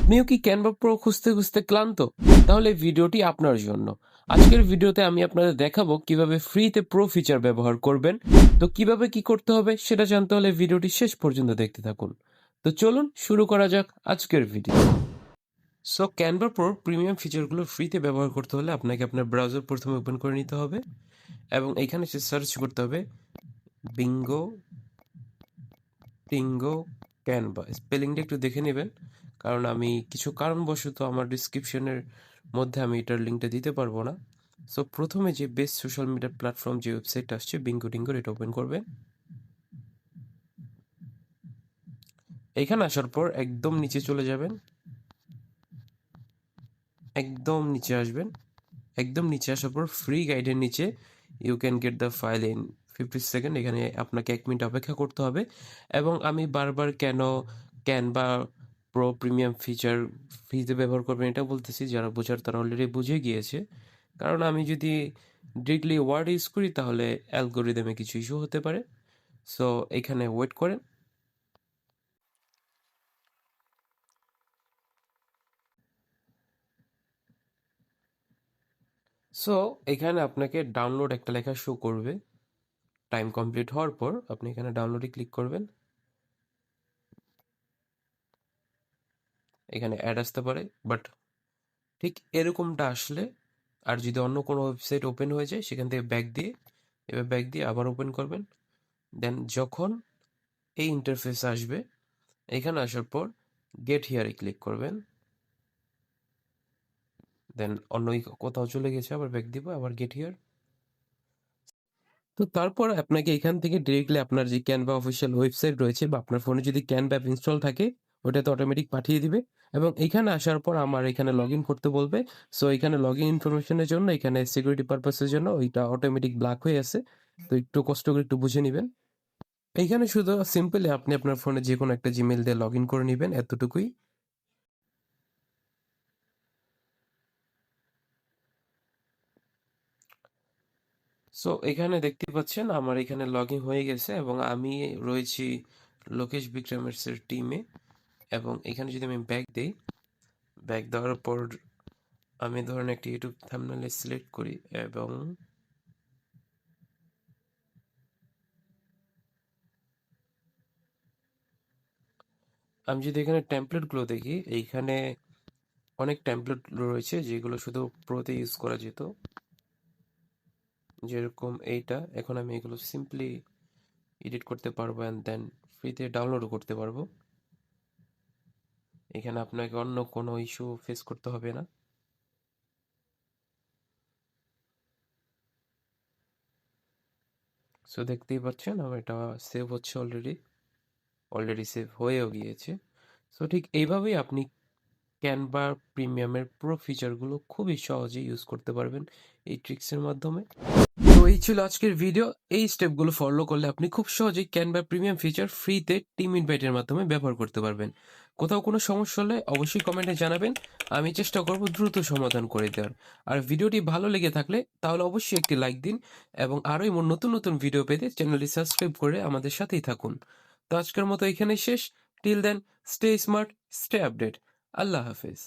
আপনিও কি Canva pro খুঁজতে খুঁজতে ক্লান্ত? তাহলে এই ভিডিওটি আপনার জন্য। আজকের ভিডিওতে আমি আপনাদের দেখাবো কিভাবে ফ্রিতে প্রো ফিচার ব্যবহার করবেন। তো কিভাবে কি করতে হবে সেটা জানতে হলে ভিডিওটি শেষ পর্যন্ত দেখতে থাকুন। তো চলুন শুরু করা যাক আজকের ভিডিও। সো ক্যানভা প্রোর প্রিমিয়াম ফিচারগুলো ফ্রিতে ব্যবহার করতে হলে আপনাকে আপনার ব্রাউজার প্রথমে ওপেন করে নিতে হবে এবং এখানে সার্চ করতে হবে বিঙ্গো টিঙ্গো ক্যানভা। স্পেলিংটা একটু দেখে নেবেন, কারণ আমি কিছু কারণবশত আমার ডিসক্রিপশনের মধ্যে আমি এটার লিঙ্কটা দিতে পারবো না। সো প্রথমে যে বেস্ট সোশ্যাল মিডিয়া প্ল্যাটফর্ম যে ওয়েবসাইটটা আসছে বিঙ্গো টিঙ্গোর, এটা ওপেন করবেন। এখানে আসার পর একদম নিচে চলে যাবেন, একদম নিচে আসবেন, একদম নিচে আসার পর ফ্রি গাইডের নিচে you can get the file in 50 second, এখানে আপনাকে 1 মিনিট অপেক্ষা করতে হবে। এবং আমি বারবার কেন ক্যানভা প্রো প্রিমিয়াম ফিচার ফ্রিতে ব্যবহার করবেন এটা বলতেছি, যারা বোঝার তারা অলরেডি বুঝে গিয়েছে। কারণ আমি যদি ডিরেক্টলি ওয়ার্ড ইউজ করি তাহলে অ্যালগোরিদমে কিছু ইস্যু হতে পারে। সো এখানে ওয়েট করেন। সো এখানে আপনাকে ডাউনলোড একটা লেখা শো করবে। টাইম কমপ্লিট হওয়ার পর আপনি এখানে ডাউনলোডে ক্লিক করবেন। এখানে অ্যাড আসতে পারে, বাট ঠিক এরকমটা আসলে, আর যদি অন্য কোনো ওয়েবসাইট ওপেন হয়ে যায় সেখান থেকে ব্যাক দিয়ে, এবার ব্যাক দিয়ে আবার ওপেন করবেন। দেন যখন এই ইন্টারফেস আসবে, এখানে আসার পর গেট হিয়ারে ক্লিক করবেন। দেন অন্য কোথাও চলে গেছে, আবার ব্যাক দিব, আবার গেট হিয়ার। তো তারপর আপনাকে এখান থেকে ডিরেক্টলি আপনার যে ক্যানভা অফিসিয়াল ওয়েবসাইট রয়েছে বা আপনার ফোনে যদি ক্যানভা অ্যাপ ইনস্টল থাকে ওটাতে অটোমেটিক পাঠিয়ে দিবে। এবং এখানে আসার পর আমার এখানে লগ ইন করতে বলবে। সো এখানে লগ ইন ইনফরমেশনের জন্য এখানে সিকিউরিটি পারপাসের জন্য ওইটা অটোমেটিক ব্ল্যাক হয়ে আছে। তো একটু কষ্ট করে একটু বুঝে নেবেন। এইখানে শুধু সিম্পলি আপনি আপনার ফোনে যে কোনো একটা জিমেল দিয়ে লগ ইন করে নেবেন, এতটুকুই। সো এখানে দেখতে পাচ্ছেন আমার এখানে লগ ইন হয়ে গেছে এবং আমি রয়েছি লোকেশ বিক্রমের টিমে। এবং এখানে যদি আমি ব্যাক দিই, ব্যাক দেওয়ার পর আমি ধরেন একটা ইউটিউব থাম্বনেল সিলেক্ট করি এবং আমি যদি এখানে টেমপ্লেটগুলো দেখি, এইখানে অনেক টেমপ্লেট রয়েছে যেগুলো শুধু প্রোতে ইউজ করা যেত, যেরকম এইটা। এখন আমি এগুলো সিম্পলি এডিট করতে পারবো অ্যান্ড দেন ফ্রিতে ডাউনলোডও করতে পারবো। এখানে আপনাকে অন্য কোনো ইস্যু ফেস করতে হবে না। সো দেখতেই পাচ্ছেন আমার এটা সেভ হচ্ছে, অলরেডি সেভ হয়েও গিয়েছে। সো ঠিক এইভাবেই আপনি ক্যানভা প্রিমিয়ামের প্রো ফিচারগুলো খুবই সহজে ইউজ করতে পারবেন এই ট্রিক্সের মাধ্যমে। তো এই ছিল আজকের ভিডিও। এই স্টেপগুলো ফলো করলে আপনি খুব সহজেই ক্যানভা প্রিমিয়াম ফিচার ফ্রিতে টিম ইনভাইটের মাধ্যমে ব্যবহার করতে পারবেন। কোথাও কোনো সমস্যা হলে অবশ্যই কমেন্টে জানাবেন, আমি চেষ্টা করব দ্রুত সমাধান করে দেওয়ার। আর ভিডিওটি ভালো লেগে থাকলে তাহলে অবশ্যই একটি লাইক দিন এবং আরও এমন নতুন নতুন ভিডিও পেতে চ্যানেলটি সাবস্ক্রাইব করে আমাদের সাথেই থাকুন। তো আজকের মতো এখানেই শেষ। Till then, stay smart, stay updated. আল্লাহ হাফেজ।